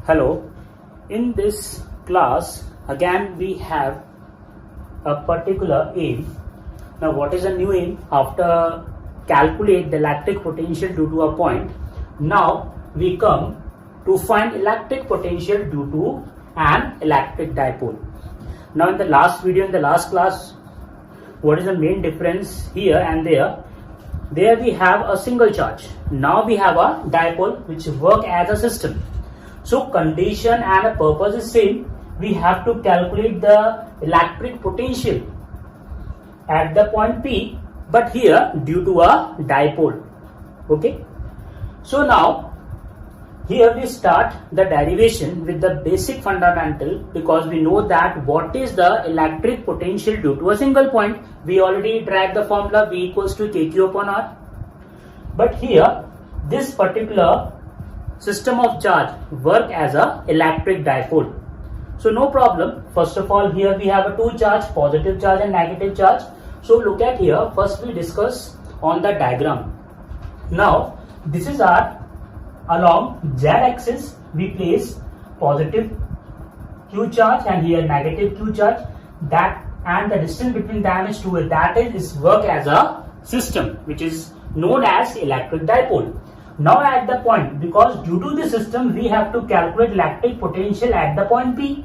Hello, in this class again we have a particular aim. Now what is a new aim? After calculate the electric potential due to a point, now we come to find electric potential due to an electric dipole. Now in the last video, in the last class, what is the main difference here and there? There we have a single charge. Now we have a dipole which work as a system. So condition and a purpose is same. We have to calculate the electric potential at the point P, but here due to a dipole. Okay. So now here we start the derivation with the basic fundamental, because we know that what is the electric potential due to a single point. We already dragged the formula V equals to KQ upon R. But here this particular system of charge work as a electric dipole. So no problem. First of all, here we have a two charge, positive charge and negative charge. So look at here. First we discuss on the diagram. Now this is our along z axis we place positive q charge and here negative q charge, that and the distance between them is 2. That is work as a system which is known as electric dipole. Now at the point, because due to the system we have to calculate electric potential at the point P.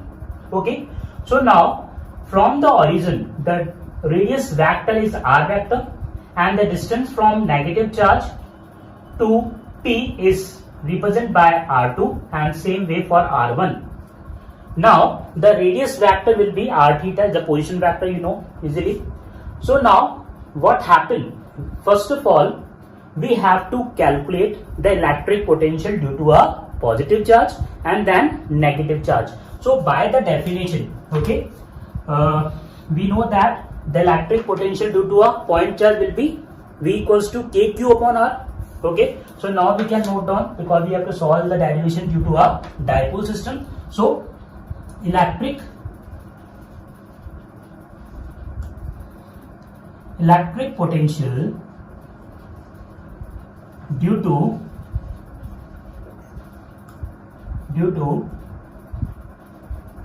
Okay. So now from the origin the radius vector is r vector and the distance from negative charge to P is represented by r2 and same way for r1. Now the radius vector will be r theta, the position vector you know easily. So now what happened? First of all, we have to calculate the electric potential due to a positive charge and then negative charge. So by the definition, okay, we know that the electric potential due to a point charge will be V equals to KQ upon R. Okay, so now we can note down, because we have to solve the derivation due to a dipole system. So electric potential due to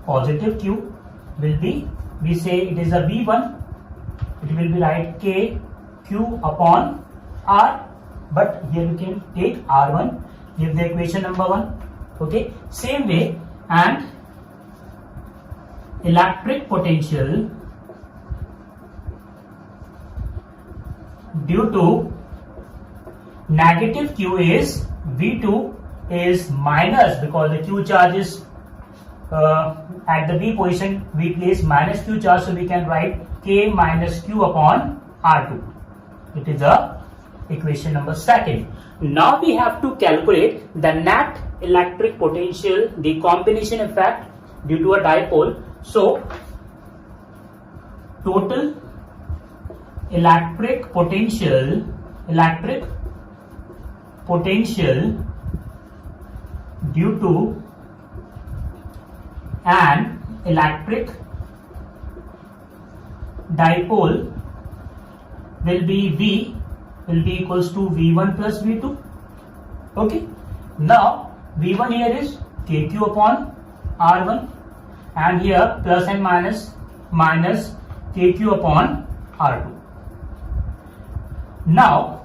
positive q will be, we say it is a V1, it will be like KQ upon R, but here we can take R1, give the equation number 1. Okay, same way, and electric potential due to negative q is V2 is minus, because the q charge is at the V position we place minus q charge, so we can write K minus q upon R2. It is the equation number 2. Now we have to calculate the net electric potential, the combination effect due to a dipole. So total electric potential due to an electric dipole will be equals to V1 plus V2. Okay. Now V1 here is KQ upon R1 and here plus and minus KQ upon R2. Now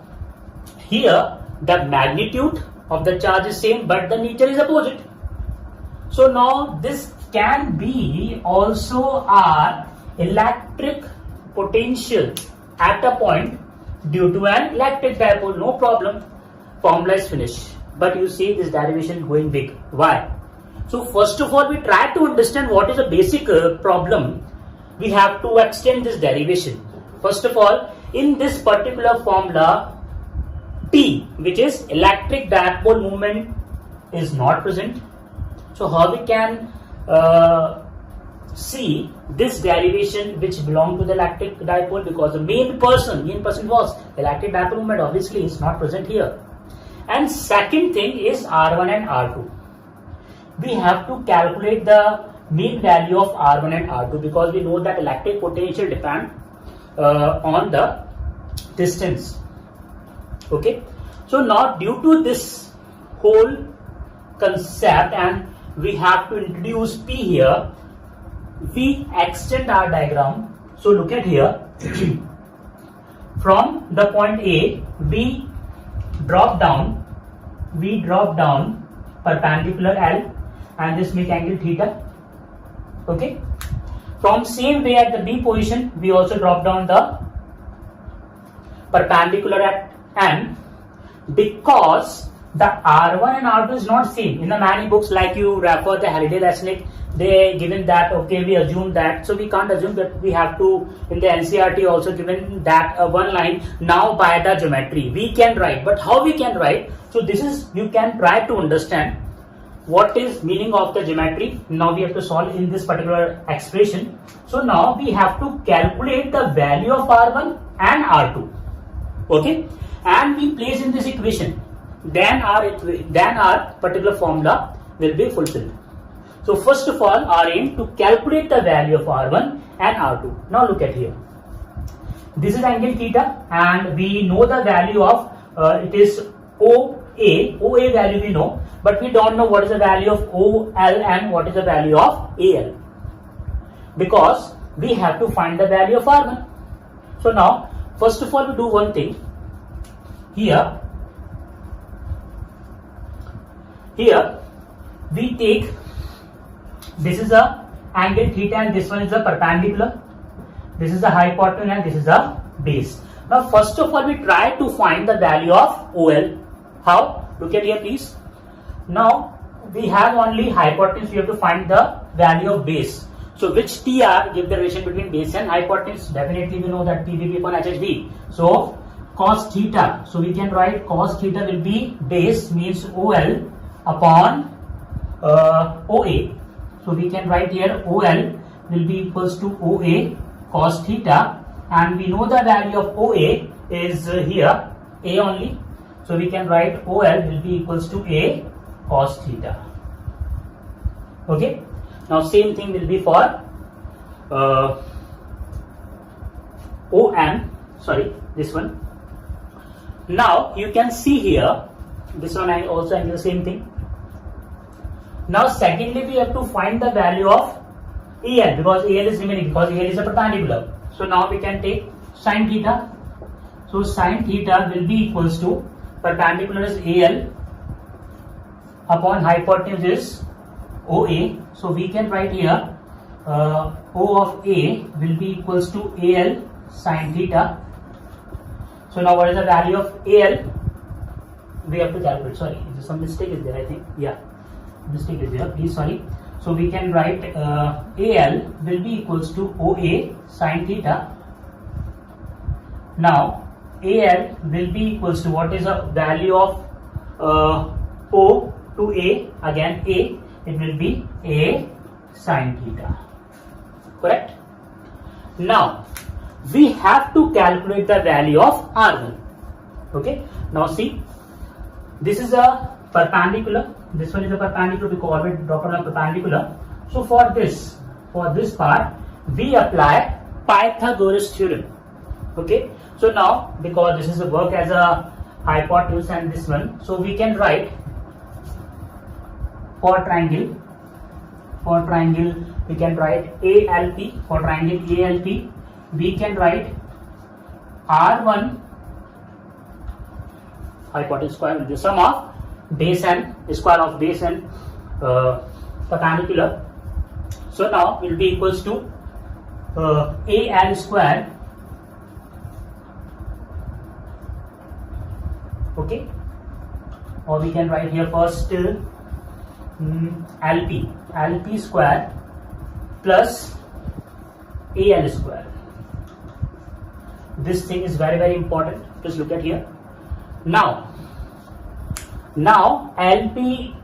here the magnitude of the charge is same but the nature is opposite. So now this can be also our electric potential at a point due to an electric dipole. No problem, formula is finished. But you see this derivation going big. Why? So first of all, we try to understand what is the basic problem. We have to extend this derivation. First of all, in this particular formula, P, which is electric dipole moment, is not present. So how we can see this derivation which belong to the electric dipole, because the main person was electric dipole moment, obviously is not present here. And second thing is R1 and R2. We have to calculate the mean value of R1 and R2, because we know that electric potential depend on the distance. Okay, so now due to this whole concept and we have to introduce P here. We extend our diagram. So look at here. From the point A, we drop down perpendicular L, and this make angle theta. Okay. From same way at the B position, we also drop down the perpendicular at M, because the R1 and R2 is not same. In the many books, like you refer the Halliday Resnick, they given that, okay, we assume that, so we can't assume that. We have to, in the NCERT also given that one line, now by the geometry we can write. But how we can write? So this is, you can try to understand what is meaning of the geometry. Now we have to solve in this particular expression. So now we have to calculate the value of R1 and R2. Okay, and we place in this equation, then our particular formula will be fulfilled. So first of all, our aim to calculate the value of R1 and R2. Now look at here. This is angle theta, and we know the value of it is OA. OA value we know, but we don't know what is the value of OL and what is the value of AL, because we have to find the value of R1. So now, first of all, we do one thing. Here we take, this is a angle theta and this one is a perpendicular. This is the hypotenuse and this is the base. Now first of all, we try to find the value of OL. How? Look at here please. Now we have only hypotenuse, we have to find the value of base. So which TR give the relation between base and hypotenuse? Definitely we know that PVP upon HHV. So cos theta. So we can write cos theta will be base, means OL upon OA. So we can write here OL will be equals to OA cos theta, and we know the value of OA is here A only. So we can write OL will be equals to A cos theta. Okay. Now same thing will be for OM. Sorry, this one. Now you can see here, this one I also do the same thing. Now secondly, we have to find the value of AL, because AL is remaining, because AL is a perpendicular. So now we can take sin theta. So sin theta will be equals to, perpendicular is AL upon hypotenuse is OA. So we can write here O of A will be equals to AL sin theta. So now what is the value of AL? We have to calculate. Sorry, some mistake is there, I think. Yeah, mistake is there. Please, sorry. So we can write AL will be equals to OA sin theta. Now AL will be equals to, what is the value of O to A? Again A, it will be A sin theta. Correct? Now we have to calculate the value of R1. Okay. Now see, this is a perpendicular. This one is a perpendicular. We already dropped on a perpendicular. So for this part, we apply Pythagoras theorem. Okay. So now, because this is a work as a hypotenuse and this one, so we can write for triangle we can write ALP. For triangle ALP, we can write R1 hypotenuse square will be the sum of base and square of base and perpendicular. So now it will be equals to AL square. Okay, or we can write here first LP square plus AL square. This thing is very, very important. Just look at here. Now LP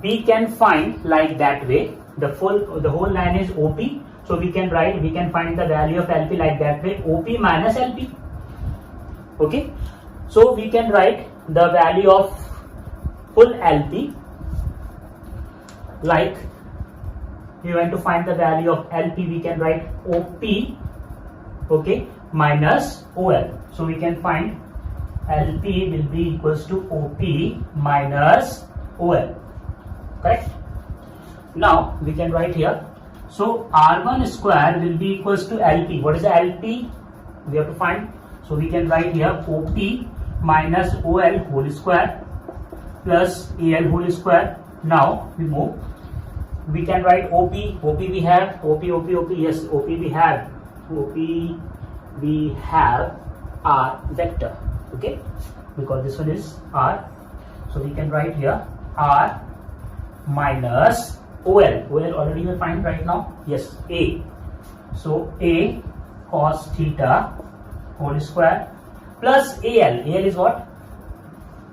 we can find like that way. The whole line is OP. So we can find the value of LP like that way. OP minus LP. Okay. So we can write the value of full LP, like we want to find the value of LP, we can write OP, okay, minus OL. So we can find LP will be equals to OP minus OL. Correct? Now we can write here. So R1 square will be equals to LP. What is the LP? We have to find. So we can write here OP minus OL whole square plus AL whole square. Now we move. We can write OP. OP we have. OP. Yes, OP we have. OP we have R vector. Okay, because this one is R. So we can write here R minus OL. OL already we find right now. Yes, A. So A cos theta whole square plus AL. AL is what?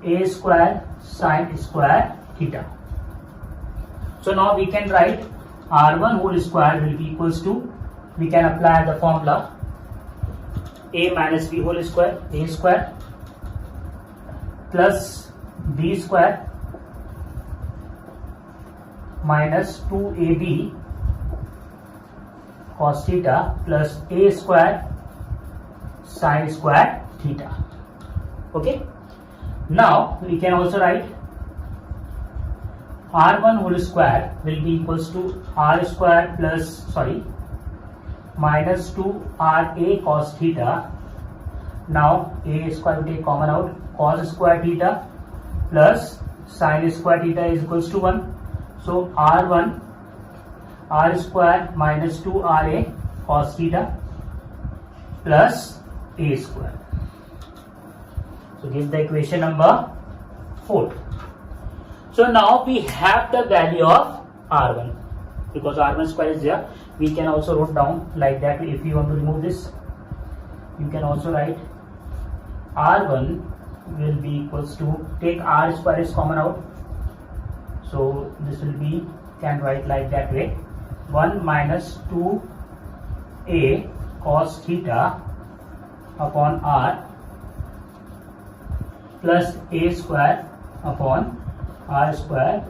A square sin square theta. So now we can write R1 whole square will be equals to, we can apply the formula A minus B whole square, A square plus B square minus 2AB cos theta plus A square sin square theta. Okay. Now we can also write R1 whole square will be equals to R square plus minus 2RA cos theta. Now A square will take common out, cos square theta plus sin square theta is equals to 1. So R1 R square minus 2RA cos theta plus A square. So this is the equation number 4. So now we have the value of R1 because R1 square is there. We can also write down like that. If you want to remove this, you can also write R1 will be equals to, take R square is common out. So this will be, can write like that way, 1 minus 2A cos theta upon R plus A square upon R square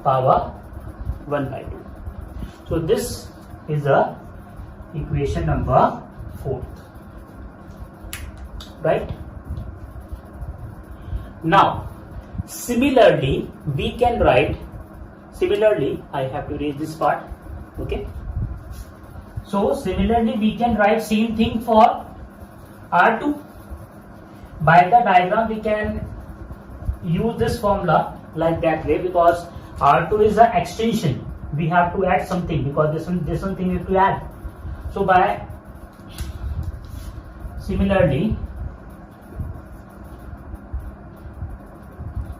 power 1 by 2. So this is the equation number 4. Right? Now similarly we can write, I have to erase this part. Okay. So similarly we can write same thing for R2. By the diagram we can use this formula like that way because R2 is the extension. We have to add something because this one thing we have to add. So by similarly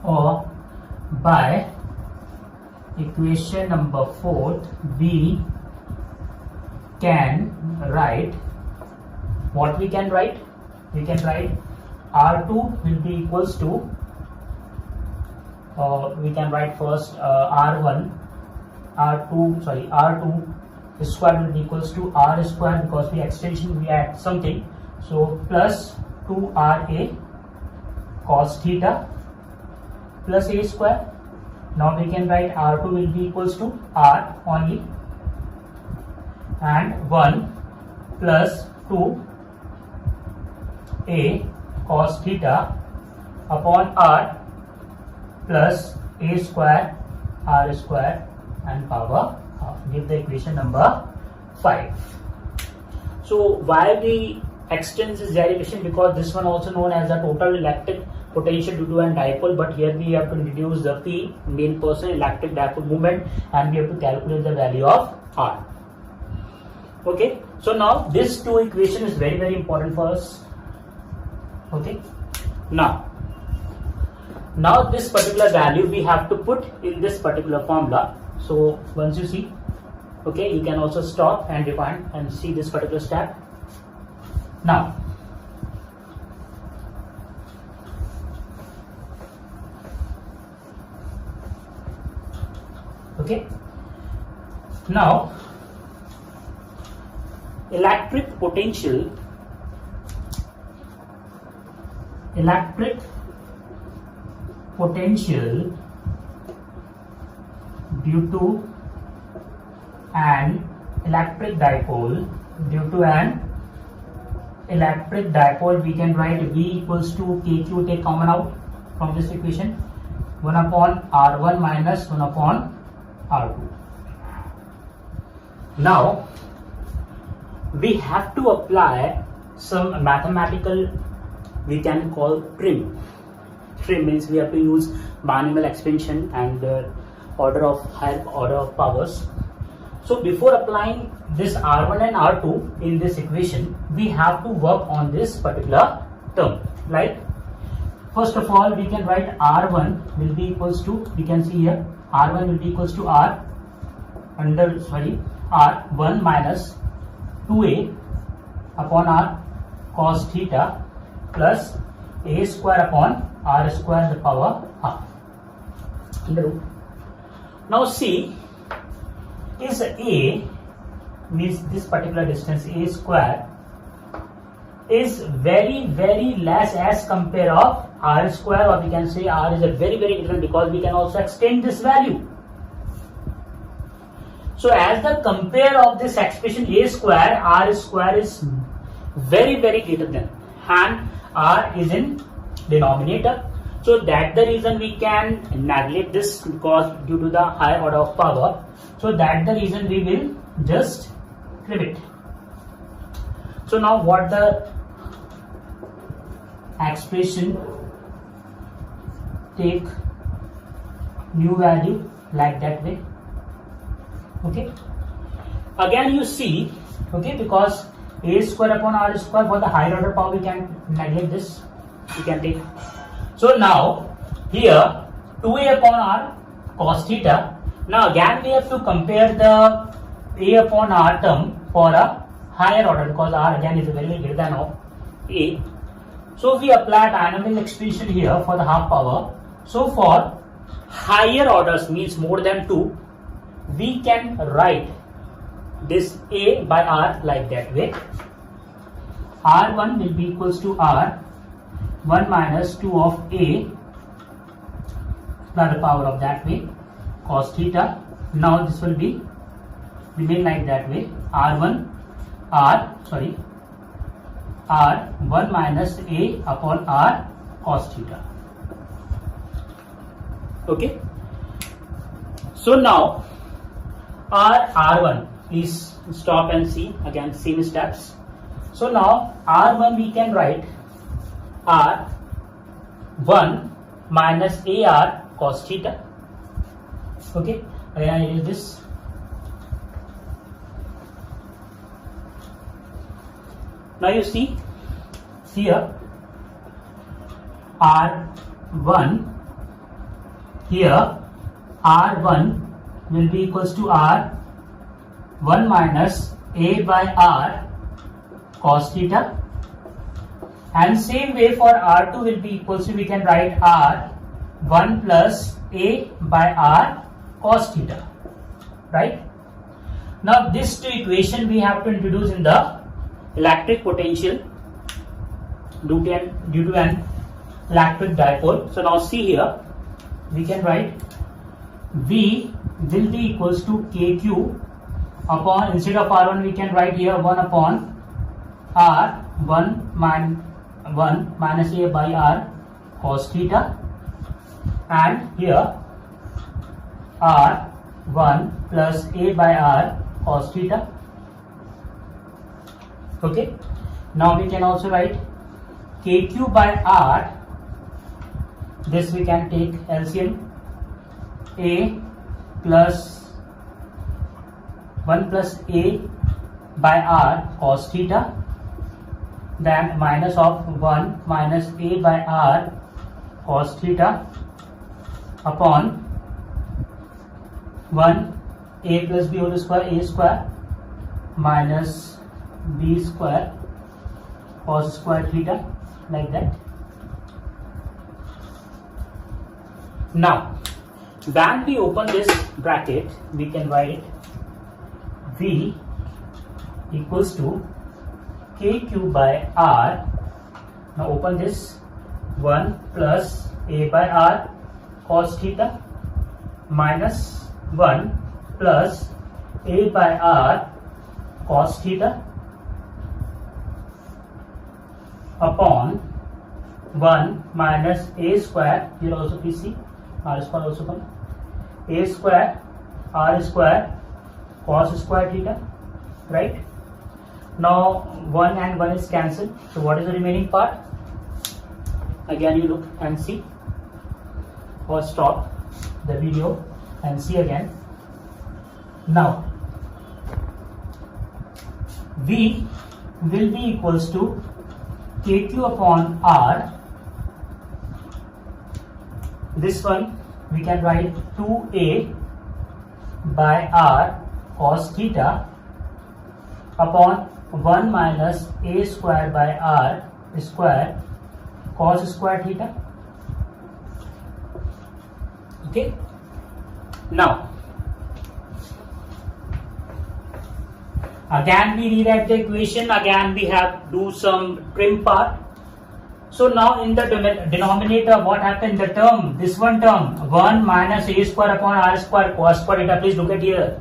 or by equation number 4 we can write, what we can write? We can write R2 will be equals to, we can write first R2 square will be equals to R square because we extension we add something. So plus 2RA cos theta plus A square. Now we can write R2 will be equals to R only and 1 plus 2A cos theta upon R plus A square R square and power half. Give the equation number 5. So why we extend this derivation? Because this one also known as the total electric potential due to an dipole, but here we have to introduce the P, main person electric dipole moment, and we have to calculate the value of R. Okay, so now this two equation is very, very important for us. Okay, now this particular value we have to put in this particular formula. So once you see, okay, you can also stop and define and see this particular step. Now okay, now electric potential due to an electric dipole, we can write V equals to KQ, take common out from this equation, 1 upon R1 minus 1 upon R2. Now we have to apply some mathematical, we can call trim. Trim means we have to use binomial expansion and higher order of powers. So before applying this R1 and R2 in this equation, we have to work on this particular term. Like, first of all, we can write R1 will be equals to, we can see here, R1 will be equals to R1 minus 2a upon R cos theta plus a square upon R square to the power half. Now see, is a, means this particular distance a square, is very less as compare of R square, or we can say R is a very different, because we can also extend this value. So as the compare of this expression a square, R square is very greater than, and R is in denominator. So that's the reason we can neglect this, because due to the higher order of power. So that's the reason we will just trim it. So now what the expression, take new value like that way. Okay. Again you see, okay, because a square upon R square, for the higher order power we can neglect this, we can take. So now here 2a upon R cos theta. Now again we have to compare the a upon R term for a higher order, because R again is very greater than of a. So we apply binomial expansion here for the half power. So for higher orders, means more than 2, we can write this a by R like that way. R1 will be equals to R 1 minus 2 of a by the power of that way cos theta. Now this will be remain like that way, R1 minus a upon R cos theta. Okay. So now R1 is, stop and see again same steps. So now R1 we can write R1 minus AR cos theta. Okay, again I use this. Now you see here R1, here R1 will be equals to R1 minus A by R cos theta, and same way for R2 will be equals to, we can write R1 plus A by R cos theta, right? Now this two equation we have to introduce in the electric potential due to an electric dipole. So now see here, we can write V will be equals to KQ upon, instead of R1 we can write here 1 upon R1 minus A by R cos theta, and here R1 plus A by R cos theta. Okay. Now we can also write KQ by R. This we can take LCM, A plus 1 plus A by R cos theta, then minus of 1 minus A by R cos theta upon 1 A plus B whole square, A square minus B square cos square theta, like that. Now when we open this bracket, we can write V equals to KQ by R. Now open this, 1 plus A by R cos theta minus 1 plus A by R cos theta upon 1 minus A square, here also PC, R square also come, A square r square cos square theta, right? Now 1 and 1 is cancelled. So what is the remaining part? Again you look and see, or stop the video and see again. Now V will be equals to kq upon r. This one we can write 2a by r cos theta upon 1 minus a square by r square cos square theta. Okay. Now again we rewrite the equation. Again we have do some trim part. So now in the denominator, what happened? The term, this one term, 1 minus a square upon r square cos square theta. Please look at here.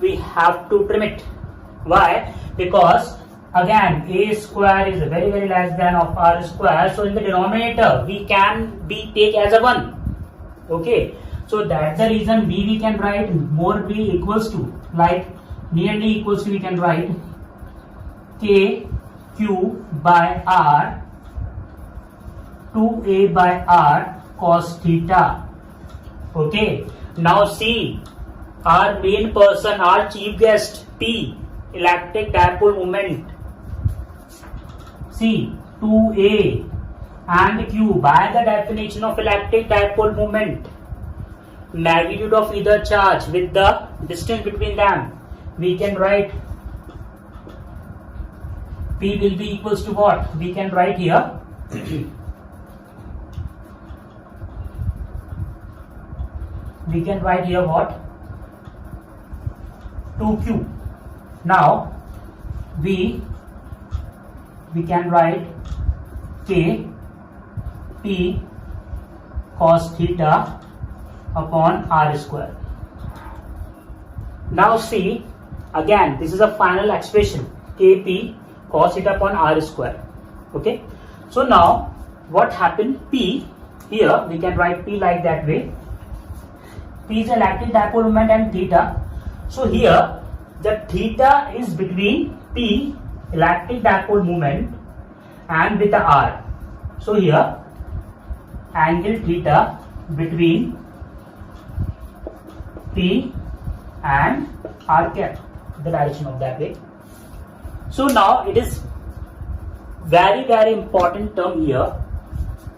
We have to trim it. Why? Because again a square is very less than of r square. So in the denominator we can be take as a 1. Okay. So that's the reason b we can write more b equals to, like nearly equals to, we can write k q by r 2a by r cos theta. Okay. Now see, our main person, our chief guest P, electric dipole moment. See, 2a and q, by the definition of electric dipole moment, magnitude of either charge with the distance between them, we can write P will be equals to what? We can write here we can write here what? 2q. Now we can write k p cos theta upon r square. Now see, again this is a final expression, kp cos theta upon r square. Okay. So now what happened? P, here we can write P like that way. P is electric dipole moment and theta. So here the theta is between P, electric dipole moment, and with the r. So here angle theta between P and r cap, the direction of that way. So now it is very important term here.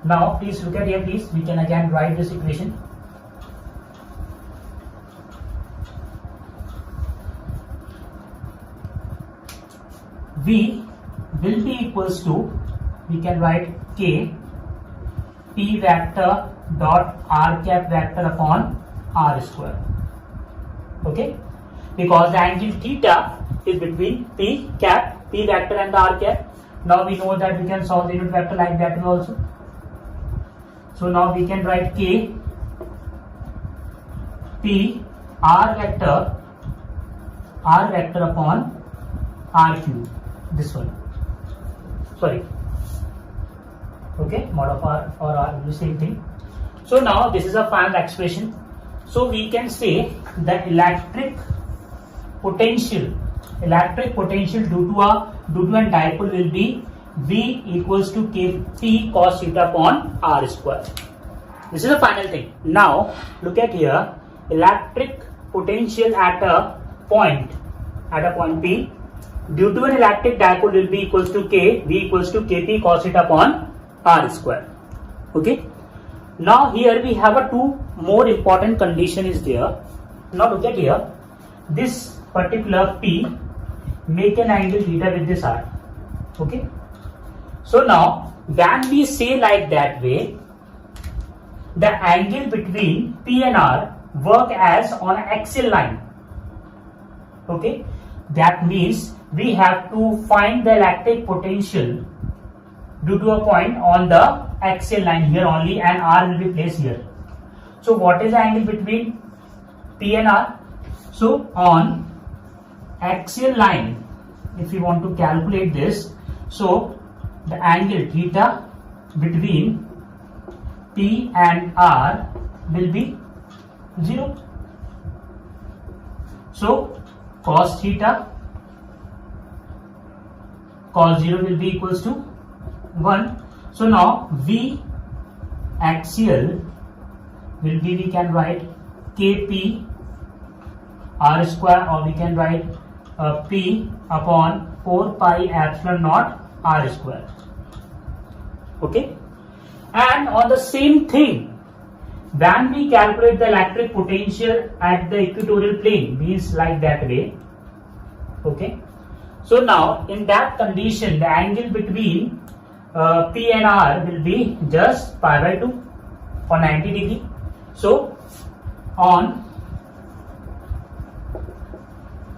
Now please look at here, please. We can again write this equation. V will be equals to, we can write k p vector dot r cap vector upon r square. Okay, because the angle theta is between p cap, p vector and the r cap. Now we know that we can solve the unit vector like that way also. So now we can write k p r vector upon r cube. This one, sorry, okay, mod of r or r, the same thing. So now this is a final expression. So we can say that electric potential due to a dipole will be V equals to Kp cos theta upon r square. This is the final thing. Now look at here, electric potential at a point P due to an electric dipole will be equals to K, V equals to Kp cos theta upon r square. Okay. Now here we have a two more important condition is there. Now look at here, this particular P make an angle theta with this r. Okay. So now when we say like that way, the angle between P and R work as on an axial line. Okay. That means we have to find the electric potential due to a point on the axial line here only, and R will be placed here. So what is the angle between P and R? So on axial line, if you want to calculate this, so the angle theta between P and R will be 0. So cos theta, cos 0 will be equals to 1. So now V axial will be, we can write Kp r square, or we can write P upon 4 pi epsilon naught r square. Okay, and on the same thing, when we calculate the electric potential at the equatorial plane, means like that way. Okay, so now in that condition, the angle between P and R will be just pi by 2 or 90 degree. So on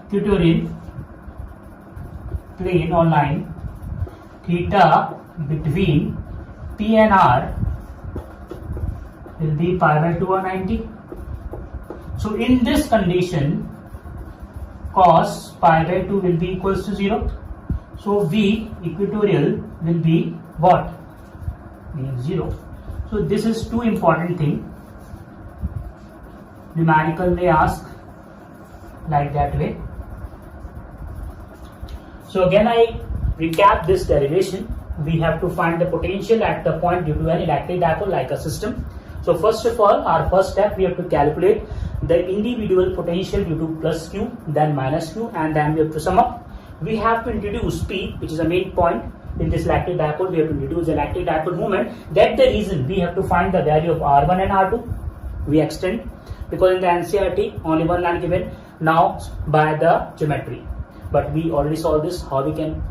equatorial plane or line, theta between P and R will be pi by 2 or 90. So in this condition, cos pi by 2 will be equals to 0. So V equatorial will be what? Means 0. So this is two important thing. Numerical may ask like that way. So again I recap this derivation. We have to find the potential at the point due to an electric dipole like a system. So first of all, our first step, we have to calculate the individual potential due to plus Q, then minus Q, and then we have to sum up. We have to introduce P, which is the main point in this electric dipole. We have to introduce the electric dipole moment. That's the reason we have to find the value of R1 and R2. We extend, because in the NCERT only one line given now by the geometry. But we already saw this, how we can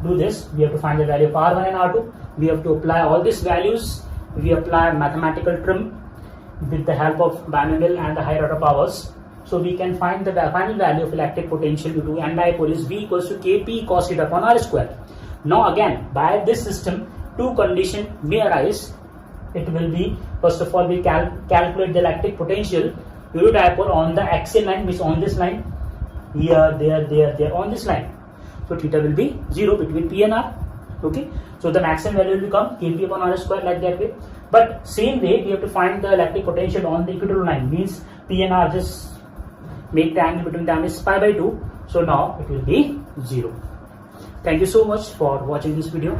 do this. We have to find the value of R1 and R2. We have to apply all these values. We apply mathematical trim with the help of binomial and the higher order powers. So we can find the final value of electric potential due to n dipole is V equals to Kp cos theta upon R square. Now again, by this system, two conditions may arise. It will be, first of all, we calculate the electric potential due to dipole on the axial line, means on this line, here, there, on this line. So theta will be 0 between P and R. Okay, so the maximum value will become Kp upon R square, like that way. But same way, we have to find the electric potential on the equatorial line, means P and R, just make the angle between them is pi by 2. So now it will be 0. Thank you so much for watching this video.